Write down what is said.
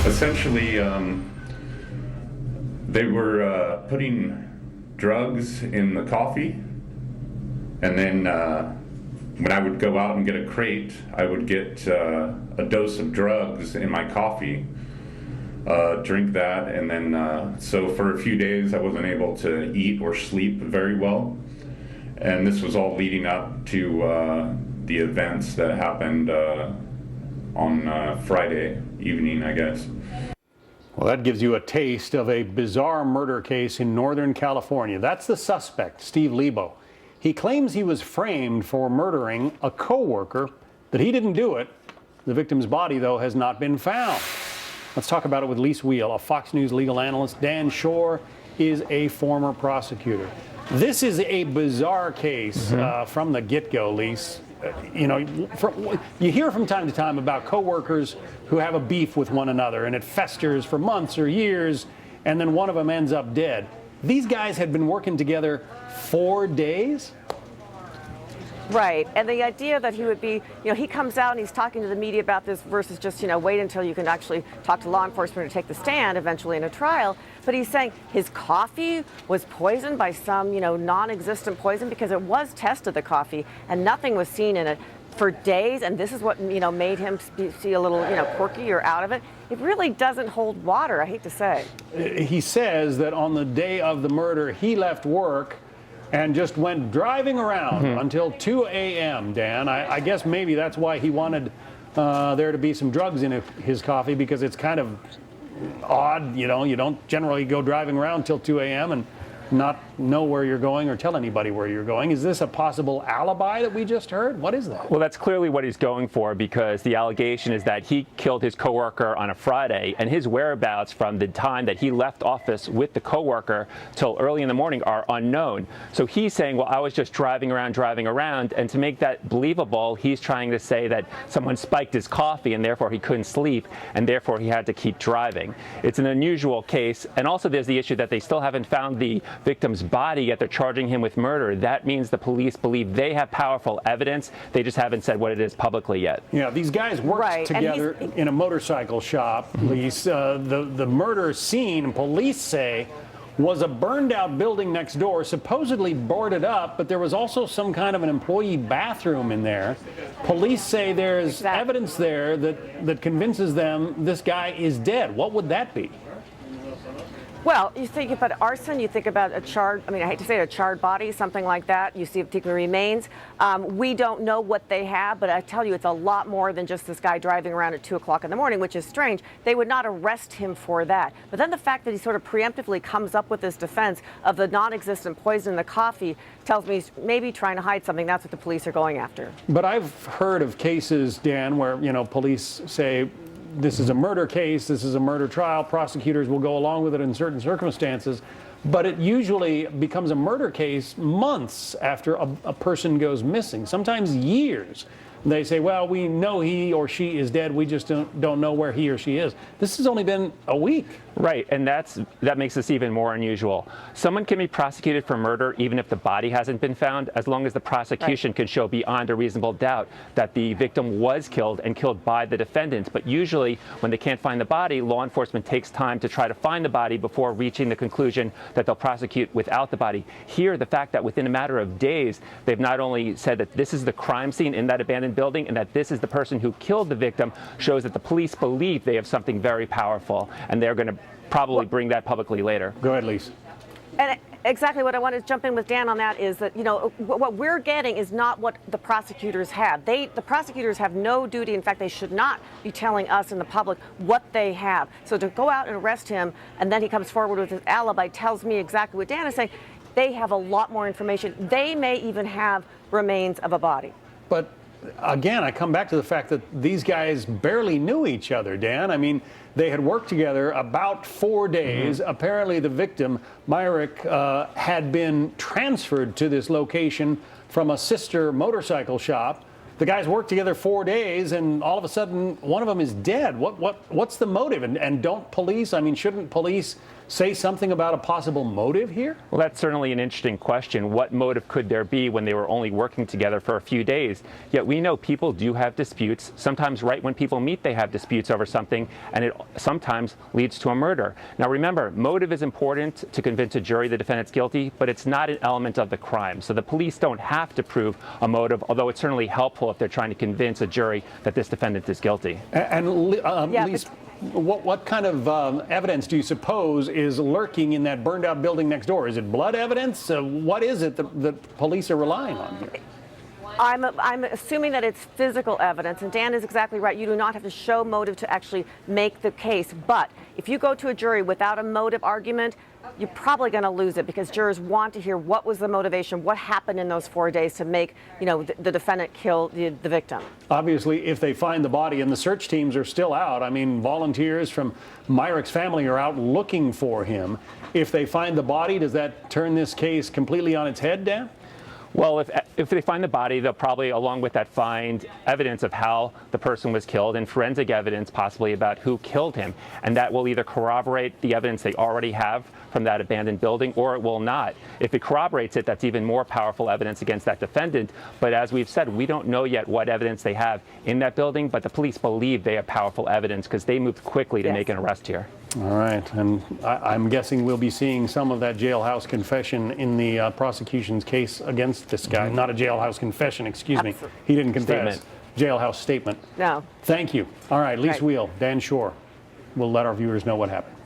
Essentially, they were putting drugs in the coffee, and then when I would go out and get a crate, I would get a dose of drugs in my coffee, drink that, and then so for a few days I wasn't able to eat or sleep very well. And this was all leading up to the events that happened on Friday evening, I guess. Well, that gives you a taste of a bizarre murder case in Northern California. That's the suspect, Steve Lebo. He claims he was framed for murdering a co-worker, that he didn't do it. The victim's body, though, has not been found. Let's talk about it with Lise Wheel, a Fox News legal analyst. Dan Schorr is a former prosecutor. This is a bizarre case from the get-go, Lise. You know, you hear from time to time about coworkers who have a beef with one another, and it festers for months or years, and then one of them ends up dead. These guys had been working together 4 days? Right, and the idea that he would be, he comes out and he's talking to the media about this versus just, wait until you can actually talk to law enforcement or take the stand eventually in a trial. But he's saying his coffee was poisoned by some, non-existent poison, because it was tested, the coffee, and nothing was seen in it for days. And this is what, made him see a little, quirky or out of it. It really doesn't hold water, I hate to say. He says that on the day of the murder, he left work and just went driving around until 2 a.m., Dan. I guess maybe that's why he wanted there to be some drugs in his coffee, because it's kind of odd, you don't generally go driving around till 2 a.m. and not know where you're going or tell anybody where you're going. Is this a possible alibi that we just heard? What is that? Well, that's clearly what he's going for, because the allegation is that he killed his coworker on a Friday, and his whereabouts from the time that he left office with the coworker till early in the morning are unknown. So he's saying, well, I was just driving around, and to make that believable, he's trying to say that someone spiked his coffee and therefore he couldn't sleep, and therefore he had to keep driving. It's an unusual case, and also there's the issue that they still haven't found the victim's body, yet they're charging him with murder. That means the police believe they have powerful evidence. They just haven't said what it is publicly yet. Yeah, these guys worked together in a motorcycle shop, Lise. The murder scene, police say, was a burned out building next door, supposedly boarded up, but there was also some kind of an employee bathroom in there. Police say there's evidence there that convinces them this guy is dead. What would that be? Well, you think about arson, you think about a charred, I hate to say it, a charred body, something like that. You see particular remains. We don't know what they have, but I tell you, it's a lot more than just this guy driving around at 2 o'clock in the morning, which is strange. They would not arrest him for that. But then the fact that he sort of preemptively comes up with this defense of the non-existent poison in the coffee tells me he's maybe trying to hide something. That's what the police are going after. But I've heard of cases, Dan, where, police say, this is a murder case, this is a murder trial, prosecutors will go along with it in certain circumstances, but it usually becomes a murder case months after a person goes missing, sometimes years. They say, well, we know he or she is dead, we just don't know where he or she is. This has only been a week. Right, and that makes this even more unusual. Someone can be prosecuted for murder even if the body hasn't been found, as long as the prosecution can show beyond a reasonable doubt that the victim was killed and killed by the defendant. But usually, when they can't find the body, law enforcement takes time to try to find the body before reaching the conclusion that they'll prosecute without the body. Here, the fact that within a matter of days, they've not only said that this is the crime scene in that abandoned building and that this is the person who killed the victim shows that the police believe they have something very powerful, and they're going to probably bring that publicly later. Go ahead, Lise. And exactly what I want to jump in with Dan on that is that, what we're getting is not what the prosecutors have. The prosecutors have no duty. In fact, they should not be telling us and the public what they have. So to go out and arrest him and then he comes forward with his alibi tells me exactly what Dan is saying. They have a lot more information. They may even have remains of a body. But again, I come back to the fact that these guys barely knew each other, Dan. They had worked together about 4 days. Apparently the victim, Myrick, had been transferred to this location from a sister motorcycle shop. the guys worked together 4 days, and all of a sudden, one of them is dead. What's the motive? And don't police? I mean, shouldn't police say something about a possible motive here? Well, that's certainly an interesting question. What motive could there be when they were only working together for a few days? Yet we know people do have disputes. Sometimes right when people meet, they have disputes over something, and it sometimes leads to a murder. Now remember, motive is important to convince a jury the defendant's guilty, but it's not an element of the crime. So the police don't have to prove a motive, although it's certainly helpful if they're trying to convince a jury that this defendant is guilty. Lise, what kind of evidence do you suppose is lurking in that burned out building next door? Is it blood evidence? What is it that police are relying on here? I'm assuming that it's physical evidence, and Dan is exactly right. You do not have to show motive to actually make the case. But if you go to a jury without a motive argument, you're probably going to lose it, because jurors want to hear what was the motivation, what happened in those 4 days to make, the defendant kill the victim. Obviously, if they find the body, and the search teams are still out, I mean, volunteers from Myrick's family are out looking for him. If they find the body, does that turn this case completely on its head, Dan? Well, if they find the body, they'll probably, along with that, find evidence of how the person was killed and forensic evidence possibly about who killed him. And that will either corroborate the evidence they already have from that abandoned building, or it will not. If it corroborates it, that's even more powerful evidence against that defendant. But as we've said, we don't know yet what evidence they have in that building, but the police believe they have powerful evidence because they moved quickly to make an arrest here. All right, and I'm guessing we'll be seeing some of that jailhouse confession in the prosecution's case against this guy. Not a jailhouse confession, excuse me. He didn't confess. Statement. Jailhouse statement. No. Thank you. All right, Lise Right. Wheel, Dan Schorr. We'll let our viewers know what happened.